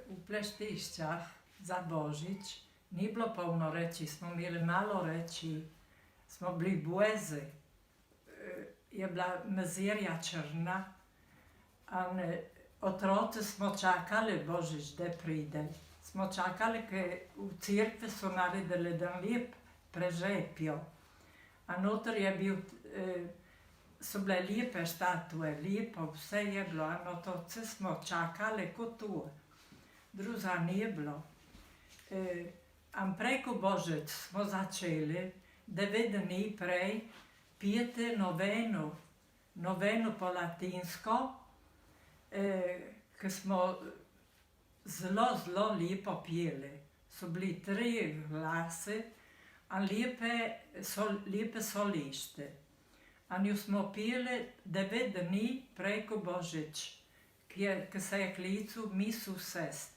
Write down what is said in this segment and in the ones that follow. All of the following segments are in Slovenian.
u Pleštišćah za Božić ni bilo polno reči, smo imeli malo reči, smo bili bujezi. Je bila mizerija črna, in otroci smo čakali Božić, da pride. Smo čakali, ker v cerkvi so naredili dan lep prežepjo. A noter je bil, so bile lepe statue, lepo, vse je bilo, in otroci smo čakali kot tu. Druga ni bilo. In preko Božić smo začeli 9 dni prej pijeti noveno po latinsko, ki smo zelo, zelo lepo pjeli. So bili 3 glasi in lepe solisti. In jo smo pjeli 9 dni preko Božić, ki se je klical Missus Est.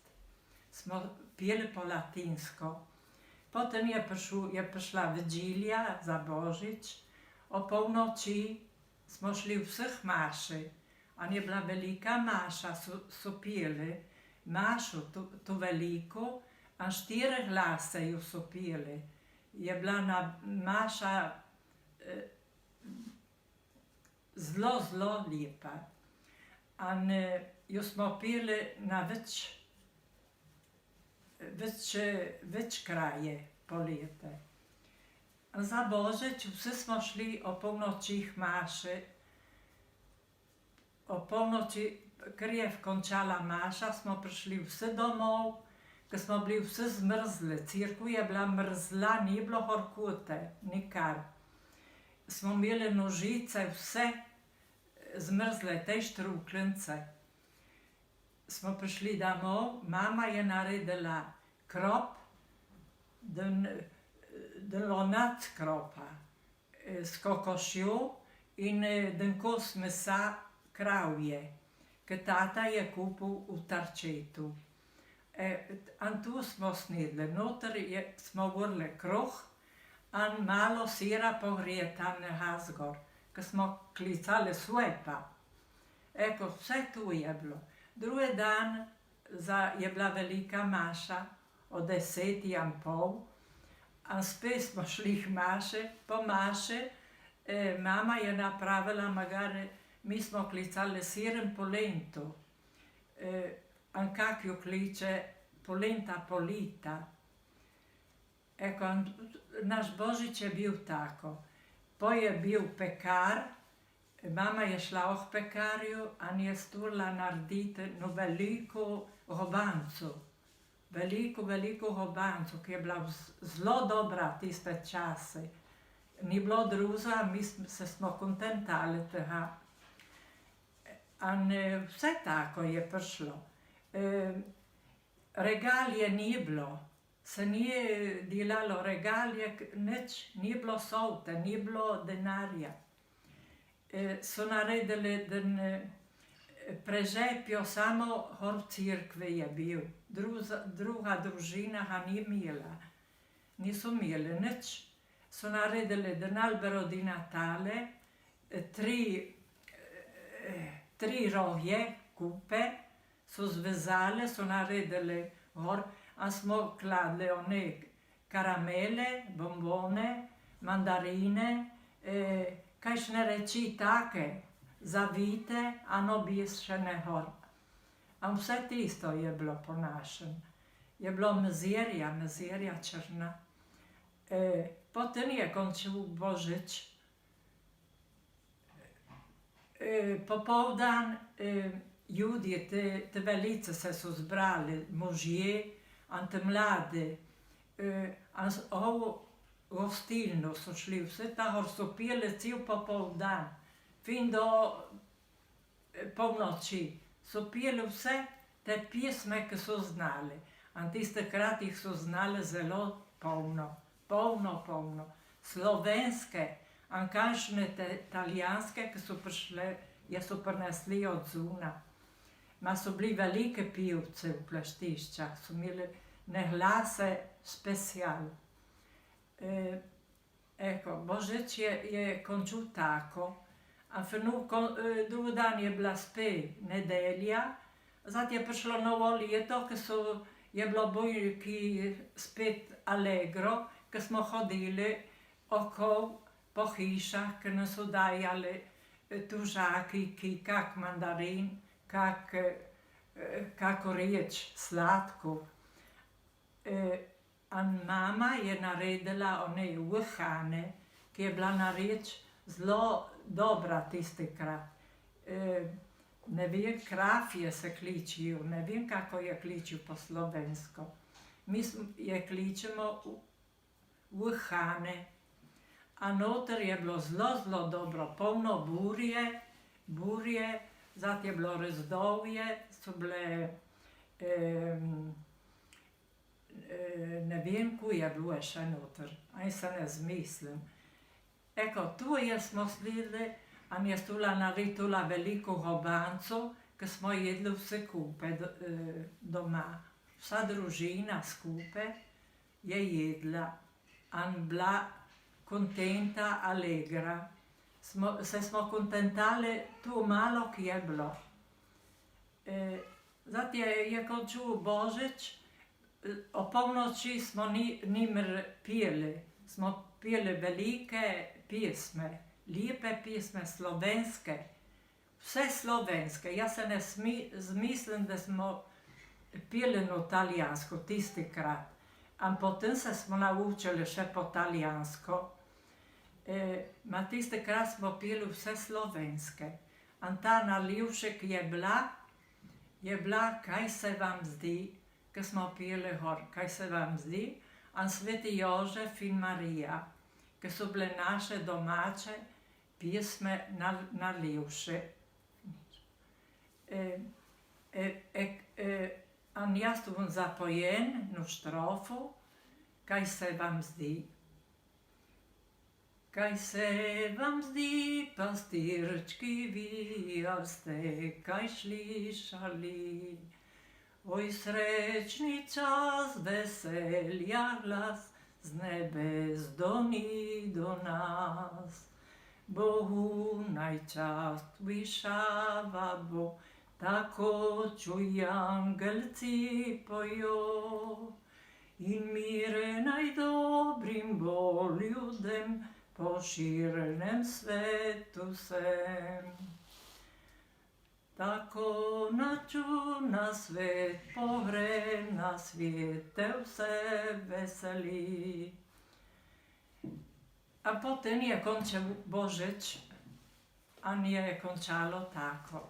Smo pjeli po latinsko. Potem je prišla vigilija za Božić. O polnoči smo šli vseh maši. In je bila velika maša, so pjeli mašo, to veliko, in 4 glase jo so pjeli. Je bila maša zelo, zelo lepa. In jo smo pjeli na več kraje po lete. Za Božić vsi smo šli o polnočih maše. O polnoči, ker je končala maša, smo prišli vsi domov, ker smo bili vsi zmrzli. Cerkev je bila mrzla, ni bilo horkote, nikar. Smo imeli nožice, vse zmrzle, te štruklence. Smo prišli domov, mama je naredila krop, delonat kropa, s kokošjo in kos mesa kravje, ki tata je kupil v Tarčetu. In tu smo snedli, noter smo vrli kruh in malo sira pogrijetane gor, ki smo klicali svepa. Vse tu je bilo. Drugi dan je bila velika maša o 10:30, in spet smo šli k maši. Po maši mama je napravila magari, mi smo klicali siren polento. In kak jo kliče, polenta polita. Naš Božić je bil tako. Po je bil pekar, mama je šla k pekarju in je storila narediti veliko robanco. Veliko robanco, ki je bila zelo dobra tiste čase. Ni bilo druga, mi smo kontentali tega. In vse tako je prišlo. Regalje ni bilo, se ni delalo regalje, nič, ni bilo solte, ni bilo denarja. So naredili prežepjo, samo v cerkvi je bil. Druga družina ga ni imela. Niso imeli nič. So naredili l'albero di Natale, 3 roge, kupe, so zvezali, so naredili gor, in smo kladli one karamele, bombone, mandarine, kakšne reči take, zavite, in obješene gor. In vse tisto je bilo po našem. Je bilo mizerija črna. Potem je končal Božić. Popoldan ljudje, te velice se so zbrali, možje in te mladi. In v gostilno so šli, vse tako so pili cel popoldan. Fin do polnoči so pili vse te pesme, ki so znali. In tistekrat jih so znali zelo polno. Slovenske in kakšne italijanske, ki so prišle, so prinesli od zunaj. Ma so bili veliki pivci v Pleštiščah, so imeli glase special. Božić je končal tako. Drugi dan je bila spet nedelja, Zdaj je prišlo novo leto, je bilo bolj spet allegro, ko smo hodili okoli po hišah, ko nas so dajali tužaki, kak mandarin, kako reč, sladko. In mama je naredila one uhane, ki je bila nareč zelo dobra tistikrat. Ne vem, krafje se kličijo, ne vem, kako je kličijo po slovensko. Mi je kličemo uhane. A noter je bilo zelo dobro, polno burje, zdaj je bilo razdolje, so bile, ne vem, kuj je bilo še noter, aj se ne zmislim. Eko, tu smo sledili, in je tula naredila veliko hobanco, ki smo jedli vse skupaj doma. Vsa družina skupaj je jedla in bila kontenta, allegra. Se smo kontentali to malo, ki je bilo. Zdaj je končal Božič, o polnoči smo nimer peli. Smo peli velike pesme, lepe pesme, slovenske, vse slovenske. Jaz se ne zmislim, da smo peli na italijansko tistikrat. In potem se smo naučili še po italijansko. Ma tistikrat smo peli vse slovenske. In ta nalivšek je bila Kaj se vam zdi, ko smo peli gor, Kaj se vam zdi, in Sveti Jožef in Marija, ki so bile naše domače pesme nalivše. In jaz bom zapojen na štrofu, Kaj se vam zdi. Kaj se vam zdi, pastirčki vi, al ste kaj slišali? Oj, srečni čas, veselja glas, z nebes doni do nas. Bohu naj čast višava bo, tako čuj angelci pojo. In mire naj dobrim bo ljudem, po širnem svetu vsem. Tako na svet pogre, na svete vse veseli. A potem je končal Božič in je končalo tako.